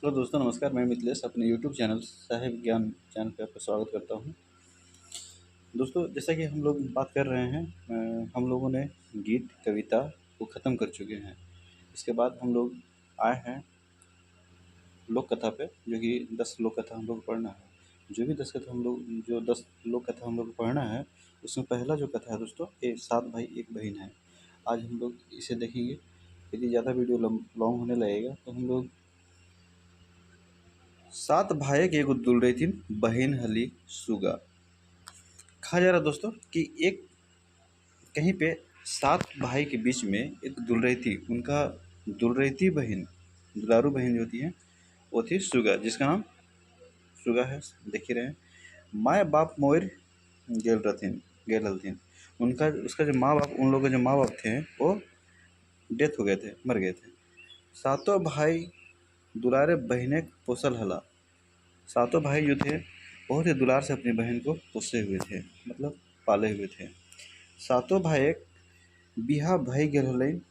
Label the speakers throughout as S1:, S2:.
S1: Hello दोस्तों, नमस्कार। मैं मिथिलेश अपने यूट्यूब चैनल साहिब ज्ञान चैनल पे आपका स्वागत करता हूँ। दोस्तों, जैसा कि हम लोग बात कर रहे हैं, हम लोगों ने गीत कविता को ख़त्म कर चुके हैं। इसके बाद हम लोग आए हैं लोक कथा पे, जो कि 10 लोक कथा हम लोग को पढ़ना है। जो भी 10 कथा हम लोग जो 10 लोक कथा हम लोग को पढ़ना है, उसमें पहला जो कथा है दोस्तों, ये 7 भाई एक बहन है। आज हम लोग इसे देखेंगे। यदि ज़्यादा वीडियो लॉन्ग होने लगेगा तो हम लोग 7 भाई के एगो दुलरे थी बहन हली सुगा। कहा जा रहा है दोस्तों कि एक कहीं पे 7 भाई के बीच में एक दुलरती, उनका दुलरती बहन, दुलारू बहन जो होती है वो थी सुगा, जिसका नाम सुगा है, देख ही रहे हैं। माँ बाप मोर गेल हलथिन। उनका उसका जो माँ बाप, उन लोगों के जो माँ बाप थे वो डेथ हो गए थे, मर गए थे। सातों भाई दुलारे बहने पोसल हला। सातों भाई जो थे बहुत ही दुलार से अपनी बहन को पोसे हुए थे, मतलब पाले हुए थे। सातों भाई बिहा भई गेल हलैन।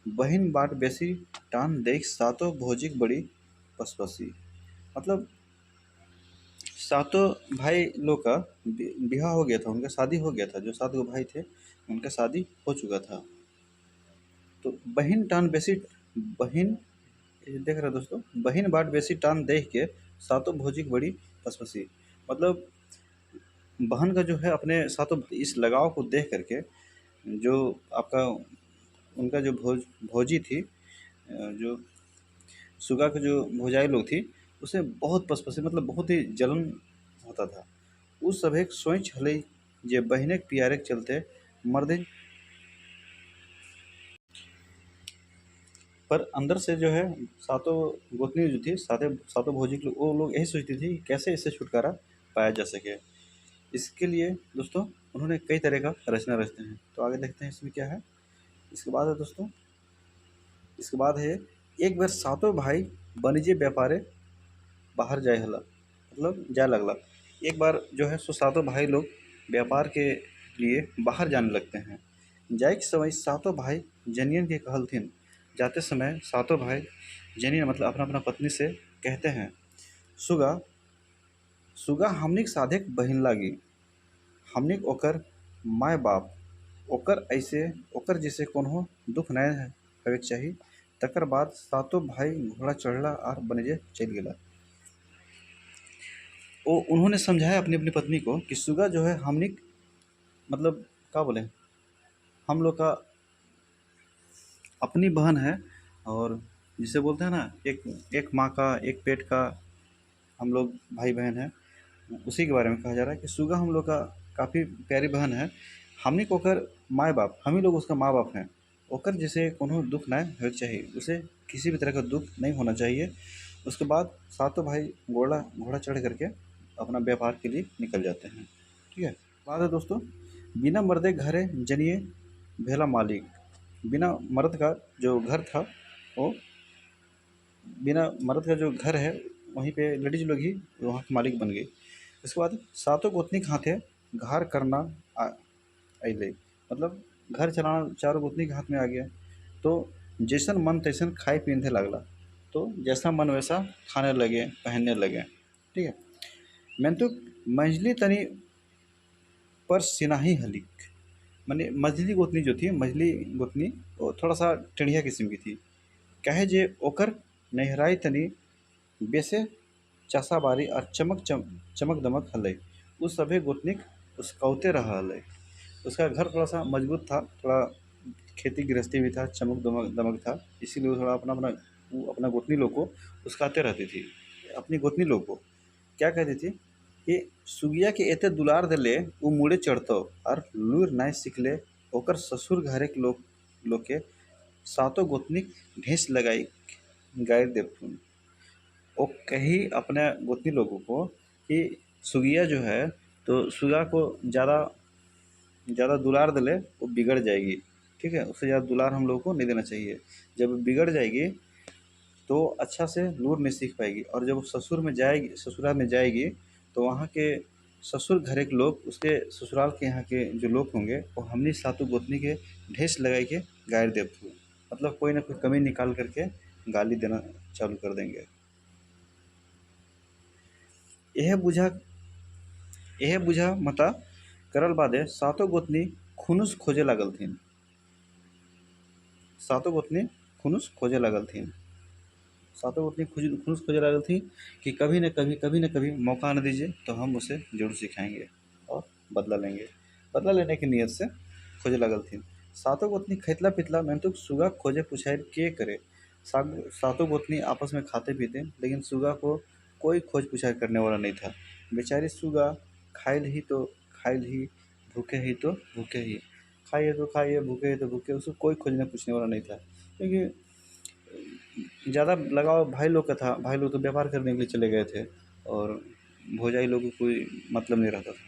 S1: बहिन बाट बेसी टान देख सातों भौजीक बड़ी पसपसी। मतलब सातों भाई लोग का बिहा हो गया था, उनका शादी हो गया था। जो 7 गो भाई थे उनका शादी हो चुका था। तो बहिन टान बेसी, बहिन, ये देख रहे हो दोस्तों, बहिन बाट बेसी टान देख के सातों भौजीक बड़ी पसपसी। मतलब बहन का जो है अपने सातों इस लगाव को देख करके, जो आपका उनका जो भौजी थी, जो सुगा के जो भौजाई लोग थी, उसे बहुत पसपसी, मतलब बहुत ही जलन होता था। उस सब एक सोच हले जे बहने के पियारे के चलते मर्दे, पर अंदर से जो है सातों गोतनी जो थी, सातों सातों भौजी के वो लोग यही सोचती थी कि कैसे इससे छुटकारा पाया जा सके। इसके लिए दोस्तों उन्होंने कई तरह का रचना रचते हैं। तो आगे देखते हैं इसमें क्या है। इसके बाद है दोस्तों, इसके बाद है एक बार सातों भाई वाणिज्य व्यापारे बाहर जाए हला, मतलब जाए लगला। एक बार जो है सो सातों भाई लोग व्यापार के लिए बाहर जाने लगते हैं। जाए के समय सातों भाई जनियन के कहलथिन। जाते समय सातों भाई जनियन मतलब अपना अपना पत्नी से कहते हैं, सुगा सुगा हमनिक साधे बहिन लागी, हमनिक ओकर माय बाप, ओकर ऐसे ओकर जैसे कोनो दुख नहीं होवे चाही। तकर बाद सातों भाई घोड़ा चढ़ला और बनिजे चल गेला। वो उन्होंने समझाया अपनी अपनी पत्नी को कि सुगा जो है हमनी, मतलब क्या बोले, हम लोग का अपनी बहन है। और जिसे बोलते हैं ना, एक एक माँ का एक पेट का हम लोग भाई बहन हैं। उसी के बारे में कहा जा रहा है कि सुगा हम लोग का काफ़ी प्यारी बहन है। हमनी को ओकर माँ बाप, हम ही लोग उसका माँ बाप हैं। ओकर जैसे कोनो दुख नहीं होना चाहिए, उसे किसी भी तरह का दुख नहीं होना चाहिए। उसके बाद सातों भाई घोड़ा घोड़ा चढ़ करके अपना व्यापार के लिए निकल जाते हैं। ठीक है। बात है दोस्तों, बिना मर्दे घरे जनिए भेला मालिक। बिना मर्द का जो घर था, वो बिना मर्द का जो घर है वहीं पे लेडीज लोग ही वहाँ के मालिक बन गए। उसके बाद सातों गोतनी के हाथे घार करना अइले, मतलब घर चलाना चारों गोतनी के हाथ में आ गया। तो जैसन मन तैसन खाए पीने लगला। तो जैसा मन वैसा खाने लगे, पहनने लगे। ठीक है। मैंने तो मंझली तनी पर सिनाही हलिक, मैंने मझली गोतनी जो थी, मझली गोतनी वो थोड़ा सा टेढ़िया किस्म की थी। कहे जे ओकर नहराई तनी बेसे चासा बारी और चमक दमक हलै। उस सभे गोतनिक उसकौते रहा हलै। उसका घर थोड़ा सा मजबूत था, थोड़ा खेती गृहस्थी भी था, चमक दमक दमक था। इसीलिए वो थोड़ा अपना अपना वो अपना गोतनी लोग को उसकाते रहती थी। अपनी गोतनी लोग को क्या कहती थी कि सुगिया के एते दुलार देले वो मुड़े चढ़तो और लूर नाय सीखले। ओकर ससुर घरे के लोग के सातों गोतनी ढेस लगाई गायर देवथुन। वो कही अपने गोतनी लोगों को कि सुगिया जो है, तो सुगा को ज़्यादा ज़्यादा दुलार दिले वो बिगड़ जाएगी। ठीक है, उससे ज़्यादा दुलार हम लोगों को नहीं देना चाहिए। जब बिगड़ जाएगी तो अच्छा से लूर नहीं सीख पाएगी। और जब वो ससुर में जाएगी, ससुराल में जाएगी, तो वहाँ के ससुर घरे के लोग, उसके ससुराल के यहाँ के जो लोग होंगे, वो हमनी सातों गोतनी के ढेस लगाई के गायर देवथु, मतलब कोई ना कोई कमी निकाल करके गाली देना चालू कर देंगे। यह बुझा मता करल बादे सातो गोतनी खुनुस खोजे लागल थीन। सातो गोतनी खुनुस खोजे लागल थीन। सातों गोतनी खुनुस खोजे लागल थी कि कभी न कभी मौका न दीजिए तो हम उसे जरूर सिखाएंगे और बदला लेंगे। बदला लेने की नीयत से खोजे लागल थी। सातों गोतनी खैतला पितला मेहनतुक सुगा खोजे पुछायर के करे। सातों गोतनी आपस में खाते पीते, लेकिन सुगा को कोई खोज पुछायर करने वाला नहीं था। बेचारी सुगा खाइल ही, भूखे ही तो भूखे ही, खाइए तो खाइए, भूखे ही तो भूखे, उसको कोई खोजने पूछने वाला नहीं था। क्योंकि ज़्यादा लगाव भाई लोग का था। भाई लोग तो व्यापार करने के लिए चले गए थे और भौजाई लोग को कोई मतलब नहीं रहता था।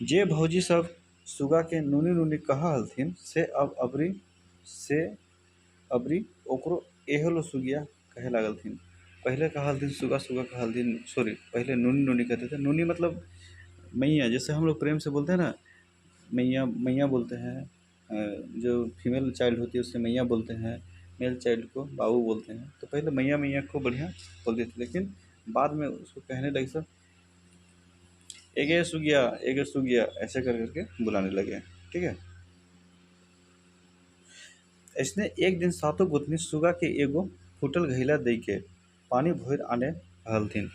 S1: जे भौजी सब सुगा के नूनी नूनी कहा हलथिन से अबरी ओकरो एहलो सुगिया कहे लागल थिन। पहले कहा हलथिन सुगा सुगा कहा हलथिन, सॉरी, पहले नूनी नूनी कहते थे। नूनी मतलब मैया, जैसे हम लोग प्रेम से बोलते हैं ना, मैया मैया बोलते हैं। जो फीमेल चाइल्ड होती है उससे मैया बोलते हैं, मेल चाइल्ड को बाबू बोलते हैं। तो पहले मैया मैया को बढ़िया बोलते थे, लेकिन बाद में उसको कहने लगे सब एगे सुगिया ऐसे कर करके बुलाने लगे। ठीक है। ऐसने एक दिन सातों गोतनी सुगा के एगो फूटल घैला दे के पानी भोर आने हलथिन।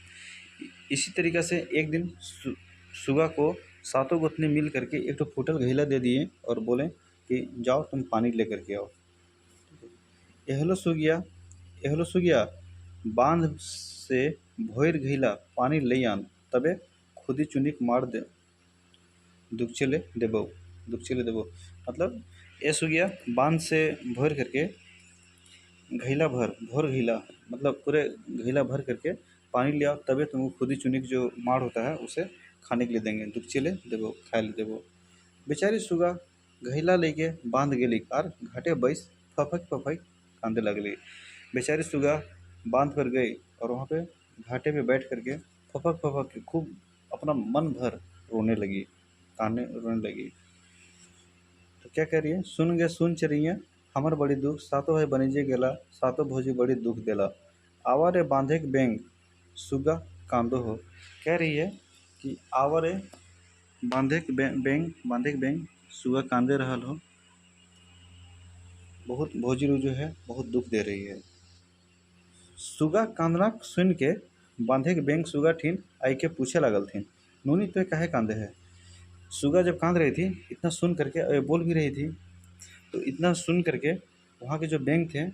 S1: इसी तरीक़ा से एक दिन सुगा को सातों गोतनी मिल करके एक तो फूटल घैला दे दिए और बोले कि जाओ तुम पानी लेकर के आओ। एहलो सुगिया बांध से भोर घैला पानी लई आन, तबे खुदी चुनिक मार दे दुखचेले देबो। मतलब ए सुगिया बांध से भोर करके भोर घैला मतलब पूरे घैला भर करके पानी ले आओ, तबे तुमको खुदी चुनिक जो माड़ होता है उसे खाने के लिए देंगे, दुखचेले देबो, खाए ले देबो। बेचारी सुगा घैला लेके बांध गेली और घाटे बैस फफक फफक कांदे लगली। बेचारी सुगा बांध पर गई और वहाँ पे घाटे पे बैठ करके फपक फपक के खूब अपना मन भर रोने लगी। तो क्या कह रही है, सुन चरिया हमर बड़ी दुख, सातों भाई बनिजे गेला, सातों भौजी बड़ी दुख देला, आवा रे बांधे के बेंग सुगा कांदो हो। कह रही है कि आवा रे बांधे के बेंग सुगा कांदे रहल हो। बहुत भौजी लोग जो है बहुत दुख दे रही है। सुगा कांदना सुन के बांधे के बेंग सुगा ठीन आई के पूछे लागल थीन, नूनी तो काहे कांदे है। सुगा जब कांद रही थी, इतना सुन करके बोल भी रही थी, तो इतना सुन करके वहाँ के जो बेंग थे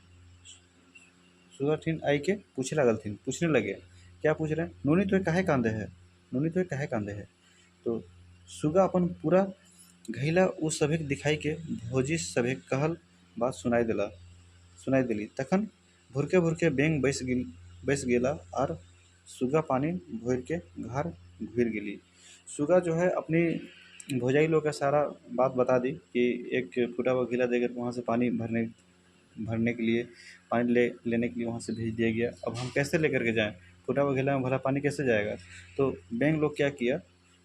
S1: सुगा ठीन आई के पूछने लगे। क्या पूछ रहे हैं, नूनी तो काहे कांदे है, नूनी तो काहे कांदे है। तो सुगा अपन पूरा घैला उ सभे दिखाई के भौजी सभे कहल बात सुनाई दिली। तखन भुरके भुरके बेंग बैस गेला और सुगा पानी भोर के घर घुर गेली। सुगा जो है अपनी भौजाई लोग का सारा बात बता दी कि एक फूटा हुआ घैला देकर वहाँ से पानी भरने के लिए, पानी लेने के लिए वहाँ से भेज दिया गया। अब हम कैसे लेकर के जाएं, फूटा हुआ घैला में भरा पानी कैसे जाएगा। तो बेंग लोग क्या किया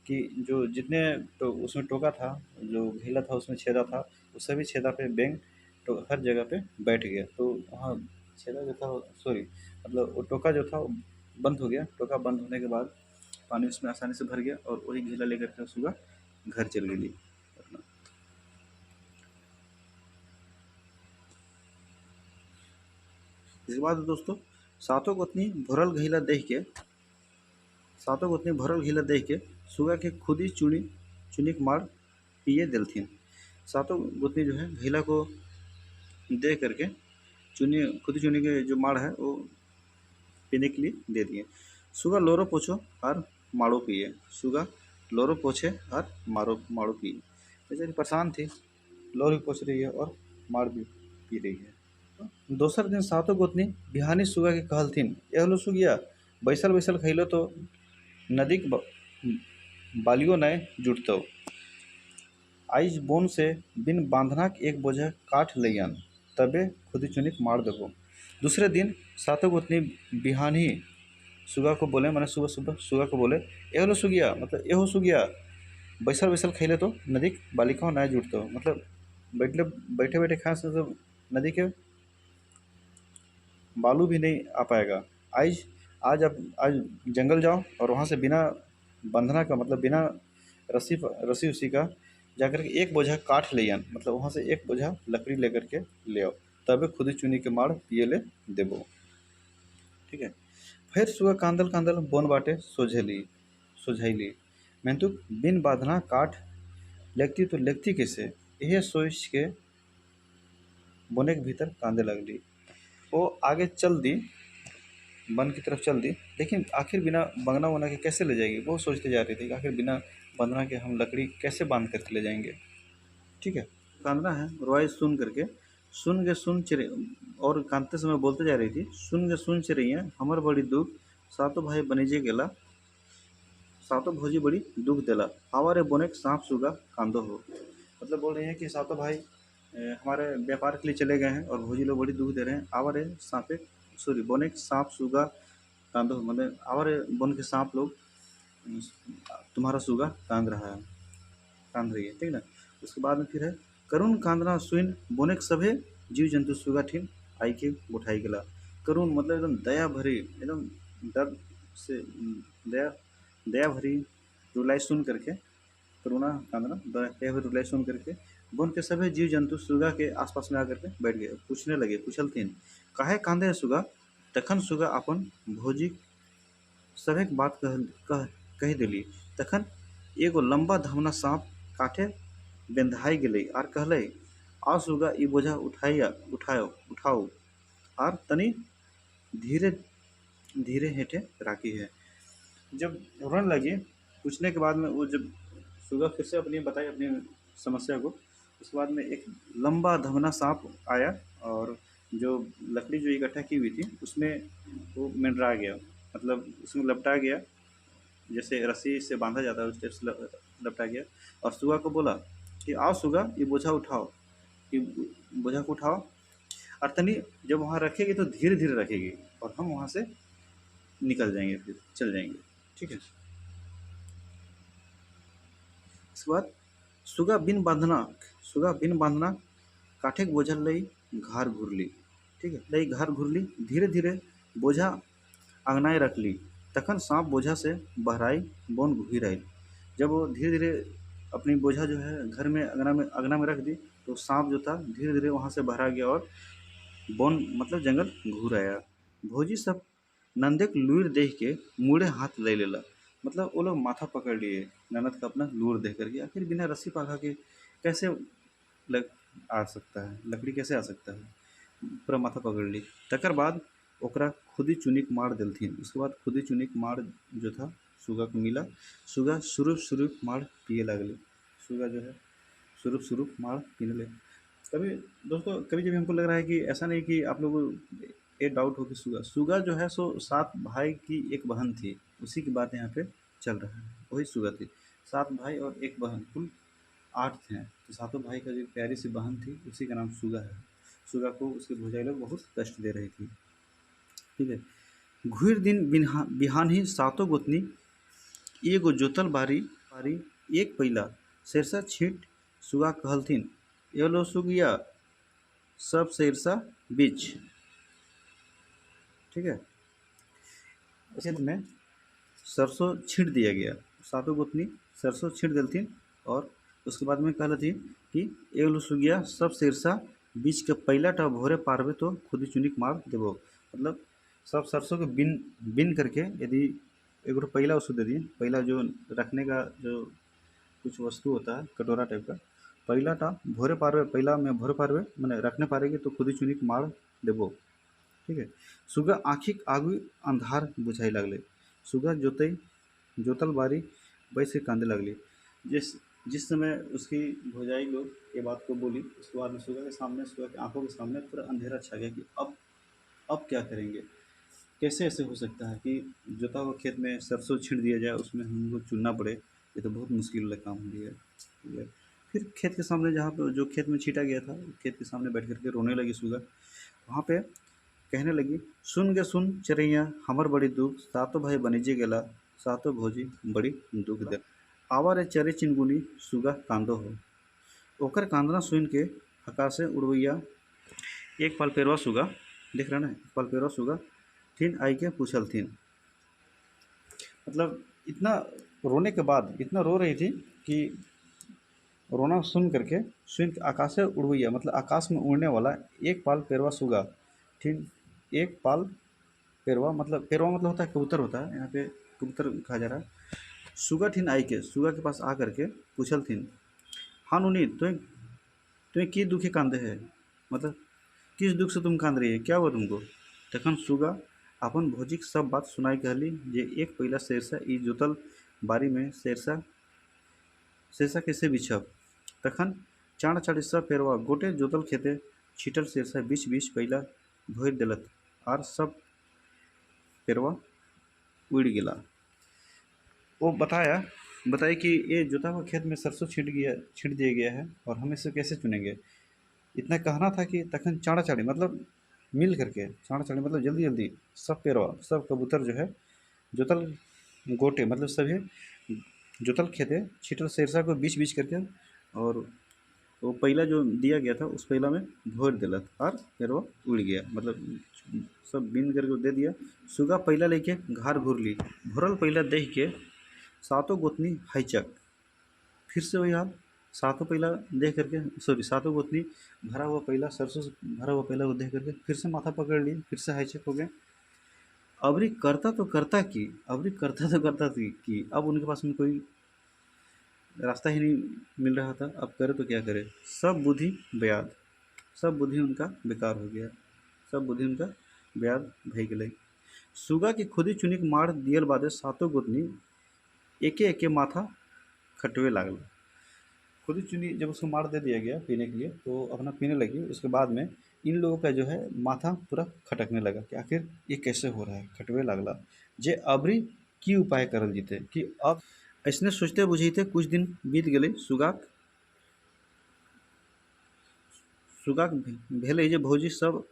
S1: कि जो जितने तो उसमें टोका था, जो घैला था उसमें छेदा था, उस सभी छेदा पे बेंग तो हर जगह पे बैठ गया। तो वहाँ छेदा जो था, सॉरी, मतलब वो टोका जो था वो बंद हो गया। टोका बंद होने के बाद पानी उसमें आसानी से भर गया और वही घैला लेकर के सुगा घर चल गेली। इसके बाद दोस्तों सातों गोतनी भरल घैला देख के सुगा के खुदी चुनिक मार पिए दिलथिन। सातों गोतनी जो है घैला को देख करके खुदी चुनी के जो माड़ है वो पीने के लिए दे दिए। सुगा लोरो पोछो और माड़ो पिए। सुगा लोरो पोछे और माड़ो पिए। बेचारी परेशान थी, लोर भी पोछ रही है और माड़ भी पी रही है। दोसर दिन सातों गोतनी बिहानी सुगा के कहलथिन, एहलो सुगिया बैसल बैसल खैलो तो नदी के बालियो नय जुटतौ। आइज बोन से बिन बांधनाक एक बोझा काठ लई आन, तबे खुदी चुनिक मार देबो। दूसरे दिन सातों गोतनी बिहानी सुगा को बोले, मैंने सुबह सुबह सुगा को बोले, एहलो सुगिया मतलब एहो सुगिया बैसल बैसल खैले तो नदी बालिका नय जुटतौ। मतलब बैठे बैठे खाए से तो नदी के बालू भी नहीं आ पाएगा। आइज आज जंगल जाओ और वहाँ से बिना बंधना का मतलब बिना रस्सी उसी का जाकर के एक बोझा काठ ले आन, मतलब वहाँ से एक बोझा लकड़ी लेकर के ले आओ, तबे खुदी चुनी के माड़ पिए ले देबो। ठीक है। फिर सुबह कांदल कांदल बोन बाटे सोझैली, मैं तो बिन बांधना काठ लेगती तो लेगती कैसे, यह सोच के बोने के भीतर कांदे लगली। वो आगे चल दी, वन की तरफ चल दी, लेकिन आखिर बिना बंधना वना के कैसे ले जाएगी, वो सोचते जा रही थी कि आखिर बिना बंधना के हम लकड़ी कैसे बांध करके ले जाएंगे। ठीक है। कांदना है रोआई सुन के सुन चिरे, और कांदते समय बोलते जा रही थी, सुन के सुन चिरैया हमर बड़ी दुख, सातो भाई बनीजे गेला, सातों भौजी बड़ी दुख देला, आवारे बोने सांप सुगा कांदो हो। मतलब बोल रही हैं कि सातों भाई हमारे व्यापार के लिए चले गए हैं और भौजी लोग बड़ी दुख दे रहे हैं, आवारे सांपे सॉरी बोने सांप सुगा कांदो हो, मतलब आवारे बोन के सांप लोग तुम्हारा सुगा कांद रहा है, कांद रही है। ठीक ना। उसके बाद में फिर है, करुण कांदना सुइन बोनेक सभे जीव जंतु सुगा ठिन आई के उठाई गेला। करुण मतलब एकदम दया भरी, एकदम दर्द से दया दया भरी रुलाई सुन करके, करुणा कांदना दया भरी रुलाई सुन करके वन के सभी जीव जंतु सुगा के आसपास में आकर के बैठ गए, पूछने लगे, पूछलथिन, काहे कांदे है सुगा। तखन सुगा अपन भौजी सभेक बात कह दिली। तखन एगो लंबा धमना सांप काठे बेंधाई गेलै आर कहलै, आओ सुगा ई बोझा उठाओ आर तनी धीरे धीरे हेठे राखी है। जब रोने लगी, पूछने के बाद में वो जब सुगा फिर से अपनी बताई अपनी समस्या को, उसके बाद में एक लंबा धमना सांप आया और जो लकड़ी जो इकट्ठा की हुई थी उसमें वो मंडरा गया, मतलब उसमें लपटा गया, जैसे रस्सी से बांधा जाता है उस टाइप से लपटा गया। और सुगा को बोला कि आओ सुगा ये बोझा उठाओ, ये बोझा को उठाओ, और तनी जब वहाँ रखेगी तो धीरे धीरे रखेगी और हम वहाँ से निकल जाएंगे, फिर चल जाएंगे। ठीक है। इसके बाद सुगा बिन बांधना काठे बोझा लई घर घुरली। ठीक है, लई घर घुरली, धीरे धीरे बोझा अंगनाए रख ली। तखन सांप बोझा से बहराई बोन घुही रही। जब वो धीरे धीरे अपनी बोझा जो है घर में अंगना में रख दी, तो सांप जो था धीरे धीरे वहाँ से बहरा गया और बोन मतलब जंगल घूर आया। भौजी सब नंदे के लूर देख के मुड़े हाथ ले लेला, मतलब वो लोग माथा पकड़ लिए ननद का अपना लूर देख करके, आखिर बिना रस्सी पाखा के कैसे लग आ सकता है, लकड़ी कैसे आ सकता है, पूरा माथा पकड़ ली। तकर बाद ओकरा खुदी चुनिक मार देलथिन। उसके बाद खुदी चुनिक मार जो था सुगा को मिला, सुगा सुरुप मार पिए लगले। सुगा जो है सुरुप मार पीने लगे। कभी दोस्तों कभी कभी हमको लग रहा है कि ऐसा नहीं कि आप लोगों को ये डाउट हो कि सुगा जो है सो 7 भाई की एक बहन थी, उसी की बात यहाँ पे चल रहा है, वही सुगा थी। 7 भाई और एक बहन, कुल 8 थे, तो सातों भाई का जो प्यारी सी बहन थी उसी का नाम सुगा है। सुगा को उसके भौजाई लोग बहुत कष्ट दे रही थी। ठीक है। घुर दिन बिहान ही सातों गोतनी एगो जोतल बारी एक पैला शेरसा छींट सुगा कहलथिन, ए लो सुगिया सब शेरसा बीच। ठीक है। खेत में सरसों छींट दिया गया, सातों गोतनी सरसों छींट देलथिन और उसके बाद में कहलथिन कि एगो सुगिया सब शेरसा बीच के पहला टा भोरे पारबे तो खुदी चुनिक मार देबो। मतलब सब सरसों के बिन बिन करके यदि एगो पहला उसको दे दिए, पहला जो रखने का जो कुछ वस्तु होता है कटोरा टाइप का, पहला टा भोरे पारबे, पहला में भोरे पारबे मैंने रखने पारेगी तो खुदी चुनिक मार देबो। ठीक है। सुगा आँखिक आगू अंधार बुझाई लगले, सुगा जोतल बारी बैस के कांदे लगली। जिस समय उसकी भौजाई लोग ये बात को बोली, उसके बाद में सुगा के सामने, सुगा की आंखों के सामने पूरा अंधेरा छा गया कि अब क्या करेंगे, कैसे ऐसे हो सकता है कि जोता हुआ खेत में सरसों छींट दिया जाए, उसमें हमको चुनना पड़े, ये तो बहुत मुश्किल वाला काम हो गया। ठीक है। फिर खेत के सामने जहाँ पर जो खेत में छीटा गया था, खेत के सामने बैठ करके रोने लगी सुगा। वहाँ पे कहने लगी, सुन गे सुन चिरैया हमर बड़ी दुख, सातों भाई बनीजे गेला, सातों भौजी बड़ी दुख दे, आवा रे चरे चिनगुनी सुगा कांदो हो। ओकर कांदना सुन के आकाशे उड़वैया एक पालपेरवा सुगा, देख रहे ना, पालपेरवा सुगा थिन आई के पूछलथिन, मतलब इतना रोने के बाद इतना रो रही थी कि रोना सुन करके सुन के आकाश से उड़ गया, मतलब आकाश में उड़ने वाला एक पाल पेरवा सुगा, ठीक, एक पाल पेरवा, मतलब पेरवा मतलब होता है कबूतर, होता है यहाँ पे कबूतर कहा जा रहा है। सुगा ठीन आई के सुगा के पास आ करके पूछल थीन, हाँ नुनी तुम्हें तुम्हें की दुखी कांदे है, मतलब किस दुख से तुम कांद रही है, क्या हुआ तुमको। तखन सुगा अपन भौजीक सब बात सुनाई कहली, जे एक पहिला शेरसा ई जोतल बारी में शेरसा शेरसा कैसे बिछब। तखन चाण चालीसा पेरवा गोटे जोतल खेते छिटल शेरसा बीच बीच पहिला भोर देलत आर सब पेरवा उड़ गेला। वो बताए कि ये जोता हुआ खेत में सरसों छिट दिया गया है और हम इसे कैसे चुनेंगे। इतना कहना था कि तखन चाड़ा चाड़ी मतलब मिल करके, चाड़ा चाड़ी मतलब जल्दी जल्दी सब पेरवा सब कबूतर जो है जोतल गोटे मतलब सभी जोतल खेते छिटल शेरसा को बीच बीच करके, और वो पहला जो दिया गया था उस पहला में भोर दिलक और फिर वो उड़ गया, मतलब सब बीन करके वो दे दिया। सुगा पहला लेके घर घूर ली, भरल पहला देख के सातों गोतनी हैचक, फिर से वही हाल, सातों पहला देख करके, सॉरी सातों गोतनी भरा हुआ पहला सरसों से भरा हुआ पहला वो देख करके फिर से माथा पकड़ ली, फिर से हैचक हो गए। अबरी करता तो करता की, अबरी करता तो करता थी कि अब उनके पास में कोई रास्ता ही नहीं मिल रहा था, अब करे तो क्या करे। सब बुद्धि बयाद, सब बुद्धि उनका बेकार हो गया, सब बुद्धि उनका बयाद भई गेलै। सुगा की खुदी चुनिक मार दियल बादे सातों गोतनी एके एके माथा खटवे लागल। खुदी चुनी जब उसको मार दे दिया गया पीने के लिए तो अपना पीने लगी, उसके बाद में इन लोगों का जो है माथा पूरा खटकने लगा कि आखिर ये कैसे हो रहा है, खटवे लागला जे अबरी की उपाय करल जीते कि अब ऐसने सोचते बुझीते कुछ दिन बीत गए। सुगाक भेलै जे भौजी सब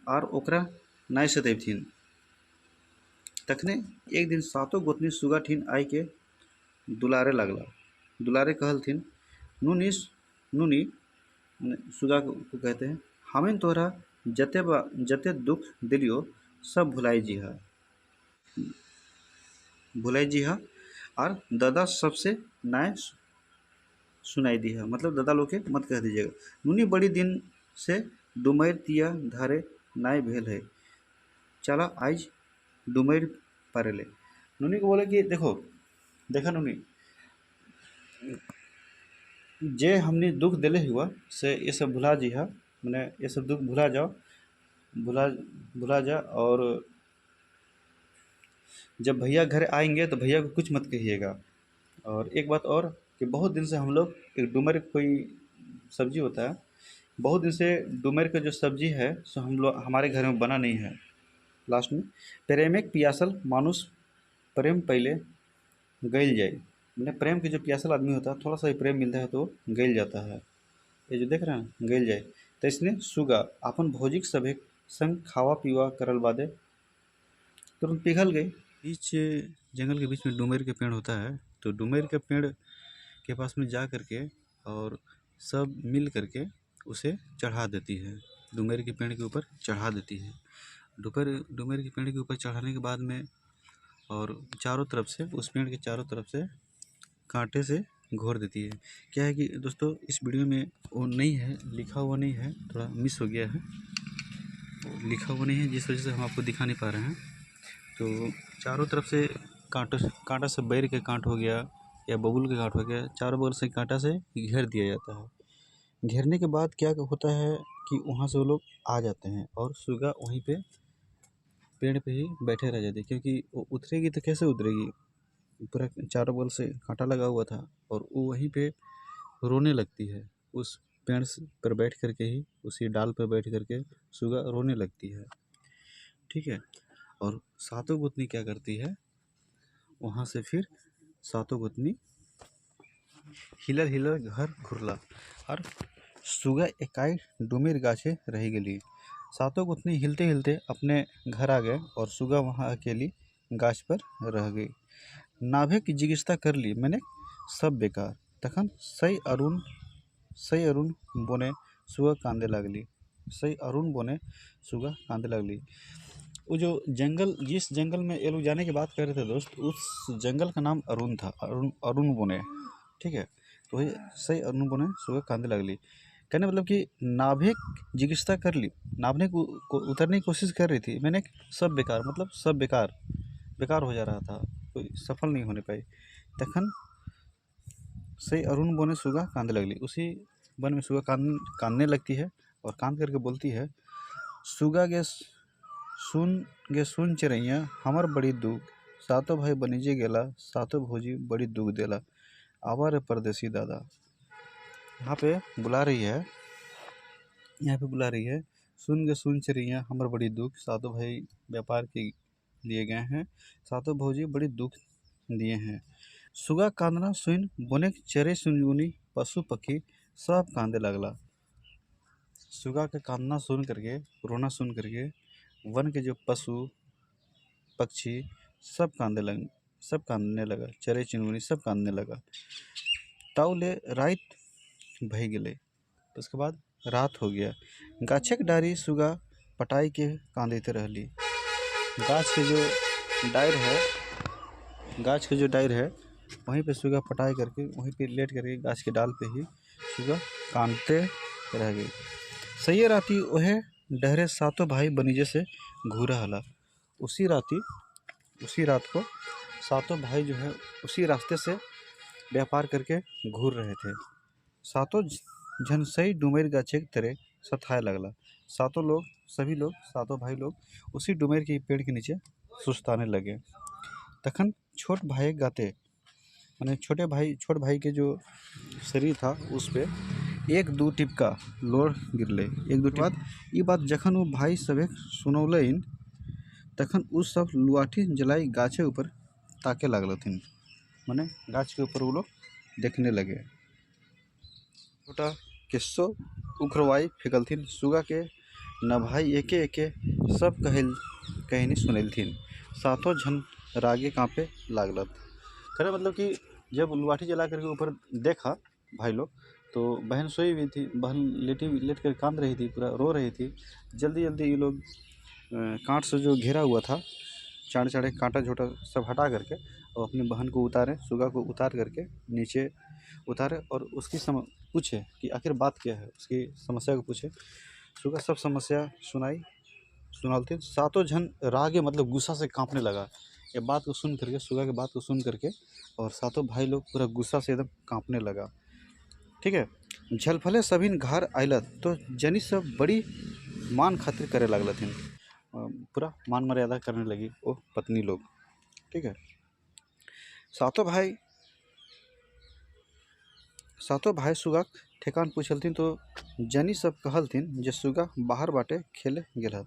S1: आर ओकरा नहीं सतैबथिन। तखने एक दिन सातों गोतनी सुगा ठीन आई के दुलारे लगला, दुलारे कहलथिन, नुनिस नुनी सुगा को कहते हैं, हमें तोहरा जते दुख दिलियो सब भुलाई जी हा और दादा सबसे नाय सुनाई दी है, मतलब दादा लोग के मत कह दीजिएगा। नुनी बड़ी दिन से डुमैर तिया धारे नाय भेल है, चला आज डुमैर पारेले। नुनी को बोले कि देखो देखा नुनी, जे हमने दुख दिले हुआ से ये सब भुला जी हा, मैंने ये सब दुख भुला जाओ, भुला भुला जा, और जब भैया घर आएंगे तो भैया को कुछ मत कहिएगा। और एक बात और कि बहुत दिन से हम लोग एक डुमर कोई सब्जी होता है, बहुत दिन से डुमर का जो सब्जी है सो हम लोग हमारे घर में बना नहीं है। लास्ट में प्रेमिक पियासल मानुष प्रेम पहले गल जाए, मैंने प्रेम के जो पियासल आदमी होता है थोड़ा सा ही प्रेम मिलता है तो गल जाता है, ये जो देख रहे हैं गल जाए। तो इसने सुगा अपन भौजिक सभे संग खावा पीवा करल बादे तुरंत पिघल गई। बीच जंगल के बीच में डुमर के पेड़ होता है, तो डुमर के पेड़ के पास में जा करके और सब मिल करके उसे चढ़ा देती है, डुमर के पेड़ के ऊपर चढ़ा देती है। डुमर के पेड़ के ऊपर चढ़ाने के बाद में और चारों तरफ से उस पेड़ के चारों तरफ से कांटे से घोर देती है। क्या है कि दोस्तों इस वीडियो में वो नहीं है, लिखा हुआ नहीं है, थोड़ा मिस हो गया है, लिखा हुआ नहीं है जिस वजह से हम आपको दिखा नहीं पा रहे हैं। तो चारों तरफ से कांटा से बैर के कांट हो गया या बबूल के कांट हो गया, चारों बगल से कांटा से घेर दिया जाता है। घेरने के बाद क्या होता है कि वहाँ से वो लोग आ जाते हैं और सुगा वहीं पे पेड़ पे ही बैठे रह जाते हैं, क्योंकि वो उतरेगी तो कैसे उतरेगी, पूरा चारों बगल से कांटा लगा हुआ था, और वो वहीं पे रोने लगती है, उस पेड़ पर बैठ करके ही, उसी डाल पर बैठ करके सुगा रोने लगती है। ठीक है, और सातों गोतनी क्या करती है, वहाँ से फिर सातों गोतनी हिलर हिलर घर घुरला और सुगा एकाई डुमिर गाछे रह गली। सातों गोतनी हिलते हिलते अपने घर आ गए और सुगा वहाँ अकेली गाछ पर रह गई। नाभे की जिज्ञासा कर ली मैंने सब बेकार। तखन सई अरुण बोने सुगा कांदे लगली, सई अरुण बोने सुगा कांदे लगली। वो जो जंगल, जिस जंगल में ये लोग जाने की बात कर रहे थे दोस्त, उस जंगल का नाम अरुण था, अरुण अरुण बोने। ठीक है, तो वही सही अरुण बोने सुबह कांदे लगली। कहने मतलब कि नाभिक चिकित्सा कर ली, नाभिक को उतरने की कोशिश कर रही थी, मैंने सब बेकार, मतलब सब बेकार बेकार हो जा रहा था, कोई सफल नहीं होने पाई। तखन सही अरुण बोने सुगा कांदे लगली। उसी वन में सुगा कांदने लगती है और कांद करके बोलती है, सुगा गे सुन चिड़ैया हमर बड़ी दुख, सातों भाई बनिजे गेला, सातों भौजी बड़ी दुख देला, आवा रे परदेसी दादा। यहाँ पे बुला रही है, यहाँ पे बुला रही है, सुन गे सुन चिड़ैया हमर बड़ी दुख, सातों भाई व्यापार के लिए गए हैं, सातों भौजी बड़ी दुख दिए हैं। सुगा कांदना सुन बोने चरे सुनगुनी पशु पक्षी सब कांदे लगला। सुगा के कांदना सुन करके, रोना सुन करके वन के जो पशु पक्षी सब कांदने लगा, चरे चुनमुनी सब कांदने लगा। ताउले रात भई गेले, तो उसके बाद रात हो गया। गाछक डारी सुगा पटाई के कांदेते रहली। गाछ के जो डायर है वहीं पे सुगा पटाई करके, वहीं पे लेट करके गाछ के डाल पे ही सुगा कांदते रह गई। सही राती ओहे डहरे सातों भाई बनीजे से घूरा हला। उसी रात को सातों भाई जो है उसी रास्ते से व्यापार करके घूर रहे थे। सातों झनसई डुमेर गाछे की तरह सताए लगला। सातों भाई लोग उसी डुमेर के पेड़ के नीचे सुस्ताने लगे। तखन छोट भाई गाते, माने छोट भाई के जो शरीर था उस पे एक दू टिपका लोर गिरले। एक दू बाद ये बात जखन वो भाई सभे सुनौलैन, तखन उ सब लुआठी जलाई गाछे ऊपर ताके लागलथिन, माने गाछ के ऊपर वो लोग देखने लगे। छोटा किस्सो उखरवाई फेंकलथिन, सुगा के न भाई एके एके सब कहनी सुनलथिन। सातों झन रागे कांपे लागलत। करे मतलब कि जब लुआठी जला करके ऊपर देखा भाई लोग, तो बहन सोई हुई थी, बहन लेट कर कांद रही थी, पूरा रो रही थी। जल्दी ये लोग कांट से जो घेरा हुआ था, चाड़े कांटा झोटा सब हटा करके और अपनी बहन को उतारे, सुगा को उतार करके नीचे उतारे और उसकी पूछे कि आखिर बात क्या है, उसकी समस्या को पूछे। सुगा सब समस्या सुनालते। सातों झन रागे मतलब गुस्सा से कांपने लगा। ये बात को सुन करके, सुगा की बात को सुन करके, और सातों भाई लोग पूरा गुस्सा से एकदम कांपने लगा। ठीक है, झलफले सभी घर आयलत तो जनी सब बड़ी मान खातिर करे लगलथिन, पूरा मान मर्यादा करने लगी वो पत्नी लोग। ठीक है, सातों भाई सुगा ठेकान पूछलथिन तो जनी सब कहलथिन जे सुगा बाहर बाटे खेले गेल।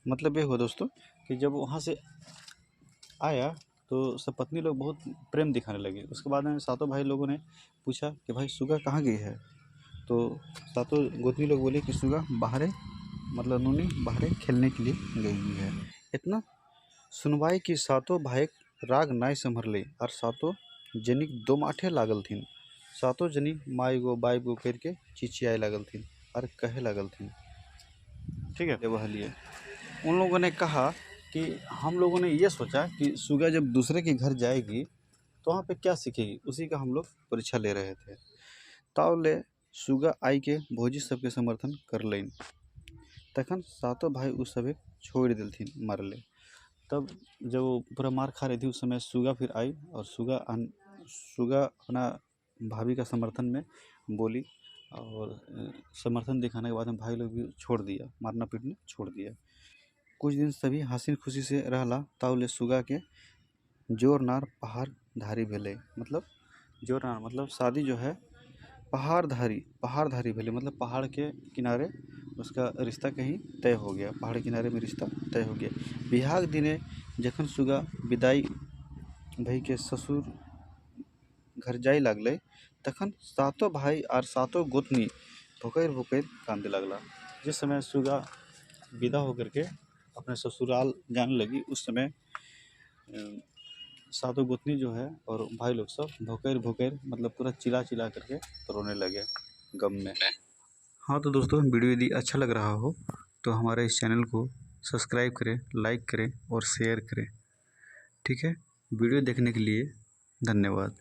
S1: मतलब ये हुआ दोस्तों कि जब वहाँ से आया तो सब पत्नी लोग बहुत प्रेम दिखाने लगी। उसके बाद में सातों भाई लोगों ने पूछा कि भाई सुगा कहाँ गई है, तो सातों गोतनी लोग बोले कि सुगा बाहरे, मतलब नूनी बाहरे खेलने के लिए गई हुई है। इतना सुनवाई कि सातों भाई राग नाय संभरले और सातों जनी दो माठे लागलथिन। सातों जनी माई गो बाई गो करके चिचियाए लागलथिन और कहे लागलथिन। ठीक है, वह लिए उन लोगों ने कहा कि हम लोगों ने ये सोचा कि सुगा जब दूसरे के घर जाएगी तो वहाँ पे क्या सीखेगी, उसी का हम लोग परीक्षा ले रहे थे। तावले सुगा आई के भौजी सबके समर्थन कर लेन। तखन सातों भाई उस सब छोड़ दिलथिन मारले। तब जब वो पूरा मार खा रही थी उस समय सुगा फिर आई और सुगा अपना भाभी का समर्थन में बोली और समर्थन दिखाने के बाद में भाई लोग भी छोड़ दिया, मारना पीटना छोड़ दिया। कुछ दिन सभी हंसी खुशी से रहला। ताउले सुगा के जोर नार पहाड़ धारी भेले। मतलब जोर नार मतलब शादी जो है पहाड़ धारी भेले, मतलब पहाड़ के किनारे उसका रिश्ता कहीं तय हो गया, पहाड़ के किनारे में रिश्ता तय हो गया। बिहाग दिने जखन सुगा विदाई भई के ससुर घर जाए लागले, तखन सातों भाई और सातों गोतनी भोकर कांदे लगला। जिस समय सुगा विदा होकर के अपने ससुराल जाने लगी, उस समय सातों गोतनी जो है और भाई लोग सब भोकर मतलब पूरा चिल्ला करके रोने लगे गम में। हाँ तो दोस्तों, वीडियो यदि अच्छा लग रहा हो तो हमारे इस चैनल को सब्सक्राइब करें, लाइक करें और शेयर करें। ठीक है, वीडियो देखने के लिए धन्यवाद।